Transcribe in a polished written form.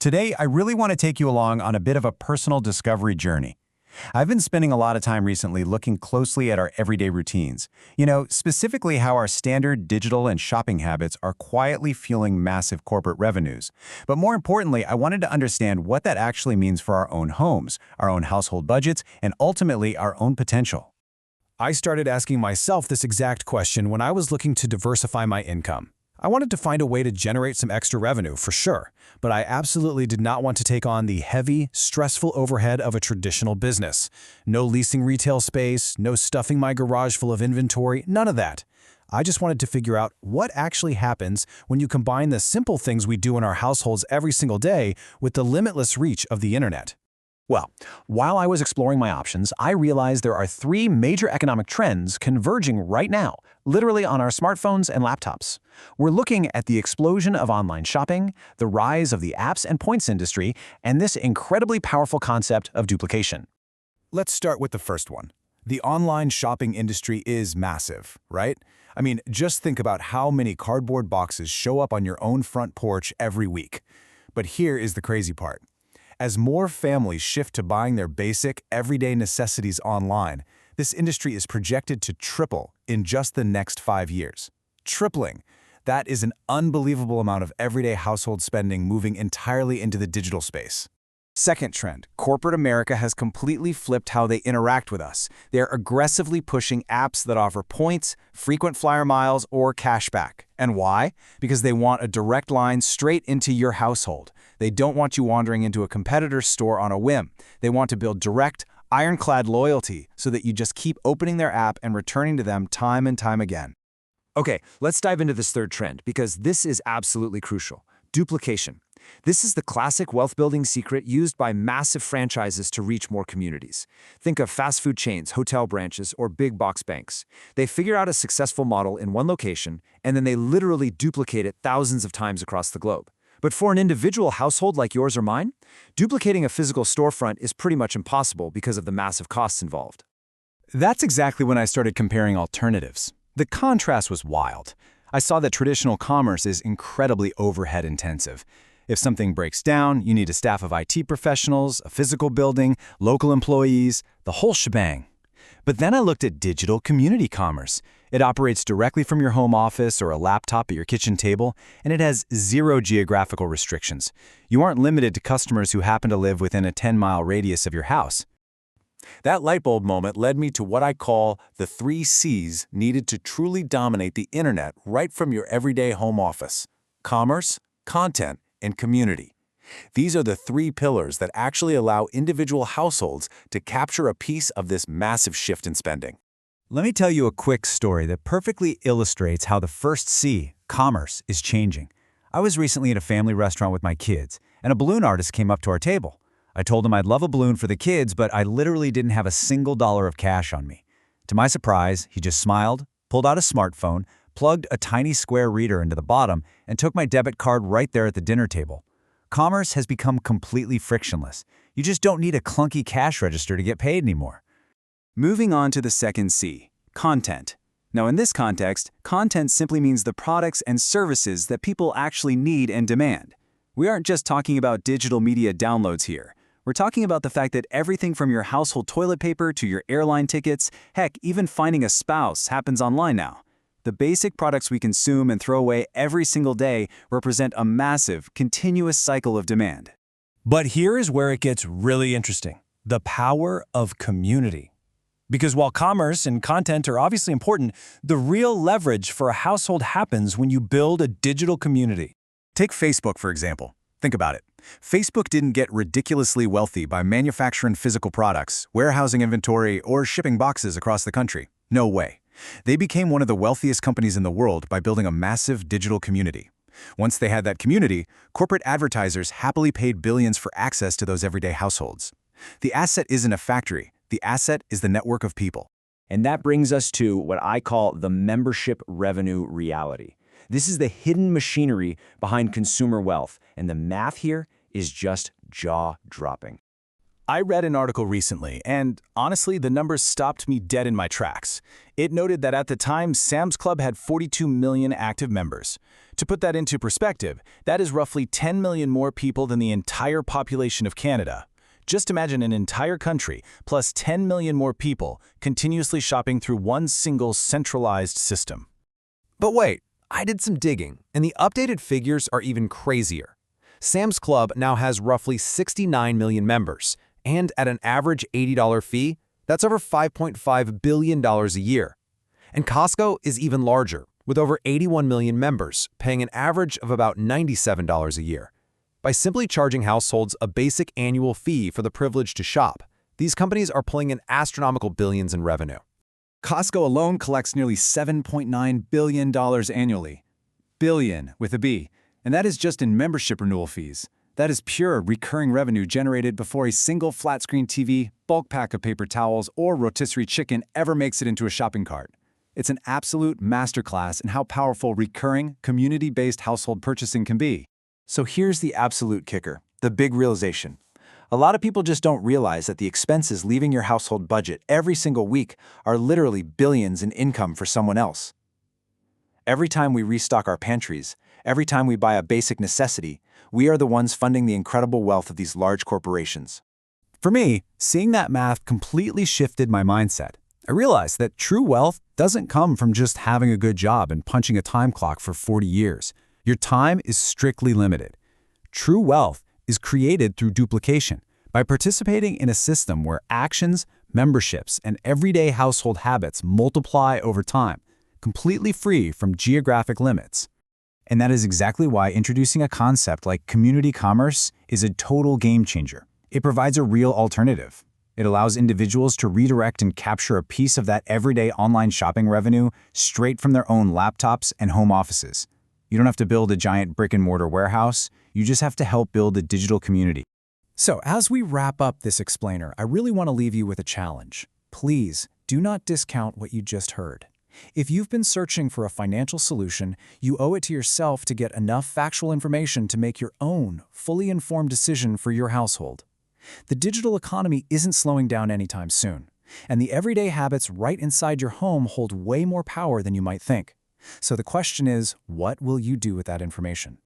Today, I really want to take you along on a bit of a personal discovery journey. I've been spending a lot of time recently looking closely at our everyday routines. Specifically how our standard digital and shopping habits are quietly fueling massive corporate revenues. But more importantly, I wanted to understand what that actually means for our own homes, our own household budgets, and ultimately our own potential. I started asking myself this exact question when I was looking to diversify my income. I wanted to find a way to generate some extra revenue, for sure, but I absolutely did not want to take on the heavy, stressful overhead of a traditional business. No leasing retail space, no stuffing my garage full of inventory, none of that. I just wanted to figure out what actually happens when you combine the simple things we do in our households every single day with the limitless reach of the internet. Well, while I was exploring my options, I realized there are three major economic trends converging right now, literally on our smartphones and laptops. We're looking at the explosion of online shopping, the rise of the apps and points industry, and this incredibly powerful concept of duplication. Let's start with the first one. The online shopping industry is massive, right? I mean, just think about how many cardboard boxes show up on your own front porch every week. But here is the crazy part. As more families shift to buying their basic, everyday necessities online, this industry is projected to triple in just the next 5 years. Tripling. That is an unbelievable amount of everyday household spending moving entirely into the digital space. Second trend, corporate America has completely flipped how they interact with us. They're aggressively pushing apps that offer points, frequent flyer miles, or cashback. And why? Because they want a direct line straight into your household. They don't want you wandering into a competitor's store on a whim. They want to build direct, ironclad loyalty so that you just keep opening their app and returning to them time and time again. Okay, let's dive into this third trend because this is absolutely crucial. Duplication. This is the classic wealth-building secret used by massive franchises to reach more communities. Think of fast food chains, hotel branches, or big box banks. They figure out a successful model in one location, and then they literally duplicate it thousands of times across the globe. But for an individual household like yours or mine, duplicating a physical storefront is pretty much impossible because of the massive costs involved. That's exactly when I started comparing alternatives. The contrast was wild. I saw that traditional commerce is incredibly overhead intensive. If something breaks down, you need a staff of IT professionals, a physical building, local employees, the whole shebang. But then I looked at digital community commerce. It operates directly from your home office or a laptop at your kitchen table, and it has zero geographical restrictions. You aren't limited to customers who happen to live within a 10-mile radius of your house. That light bulb moment led me to what I call the 3 C's needed to truly dominate the internet right from your everyday home office: commerce, content, and community. These are the 3 pillars that actually allow individual households to capture a piece of this massive shift in spending. Let me tell you a quick story that perfectly illustrates how the first C, commerce, is changing. I was recently at a family restaurant with my kids, and a balloon artist came up to our table. I told him I'd love a balloon for the kids, but I literally didn't have a single dollar of cash on me. To my surprise, he just smiled, pulled out a smartphone, plugged a tiny square reader into the bottom, and took my debit card right there at the dinner table. Commerce has become completely frictionless. You just don't need a clunky cash register to get paid anymore. Moving on to the second C, content. Now in this context, content simply means the products and services that people actually need and demand. We aren't just talking about digital media downloads here. We're talking about the fact that everything from your household toilet paper to your airline tickets, heck, even finding a spouse happens online now. The basic products we consume and throw away every single day represent a massive, continuous cycle of demand. But here is where it gets really interesting: the power of community. Because while commerce and content are obviously important, the real leverage for a household happens when you build a digital community. Take Facebook, for example. Think about it. Facebook didn't get ridiculously wealthy by manufacturing physical products, warehousing inventory, or shipping boxes across the country. No way. They became one of the wealthiest companies in the world by building a massive digital community. Once they had that community, corporate advertisers happily paid billions for access to those everyday households. The asset isn't a factory. The asset is the network of people. And that brings us to what I call the membership revenue reality. This is the hidden machinery behind consumer wealth, and the math here is just jaw-dropping. I read an article recently, and honestly, the numbers stopped me dead in my tracks. It noted that at the time, Sam's Club had 42 million active members. To put that into perspective, that is roughly 10 million more people than the entire population of Canada. Just imagine an entire country plus 10 million more people continuously shopping through one single centralized system. But wait, I did some digging, and the updated figures are even crazier. Sam's Club now has roughly 69 million members, and at an average $80 fee, that's over $5.5 billion a year. And Costco is even larger, with over 81 million members, paying an average of about $97 a year. By simply charging households a basic annual fee for the privilege to shop, these companies are pulling in astronomical billions in revenue. Costco alone collects nearly $7.9 billion annually. Billion with a B. And that is just in membership renewal fees. That is pure recurring revenue generated before a single flat-screen TV, bulk pack of paper towels, or rotisserie chicken ever makes it into a shopping cart. It's an absolute masterclass in how powerful recurring, community-based household purchasing can be. So here's the absolute kicker, the big realization. A lot of people just don't realize that the expenses leaving your household budget every single week are literally billions in income for someone else. Every time we restock our pantries, every time we buy a basic necessity, we are the ones funding the incredible wealth of these large corporations. For me, seeing that math completely shifted my mindset. I realized that true wealth doesn't come from just having a good job and punching a time clock for 40 years. Your time is strictly limited. True wealth is created through duplication, by participating in a system where actions, memberships, and everyday household habits multiply over time, completely free from geographic limits. And that is exactly why introducing a concept like community commerce is a total game changer. It provides a real alternative. It allows individuals to redirect and capture a piece of that everyday online shopping revenue straight from their own laptops and home offices. You don't have to build a giant brick-and-mortar warehouse. You just have to help build a digital community. So as we wrap up this explainer, I really want to leave you with a challenge. Please do not discount what you just heard. If you've been searching for a financial solution, you owe it to yourself to get enough factual information to make your own, fully informed decision for your household. The digital economy isn't slowing down anytime soon, and the everyday habits right inside your home hold way more power than you might think. So the question is, what will you do with that information?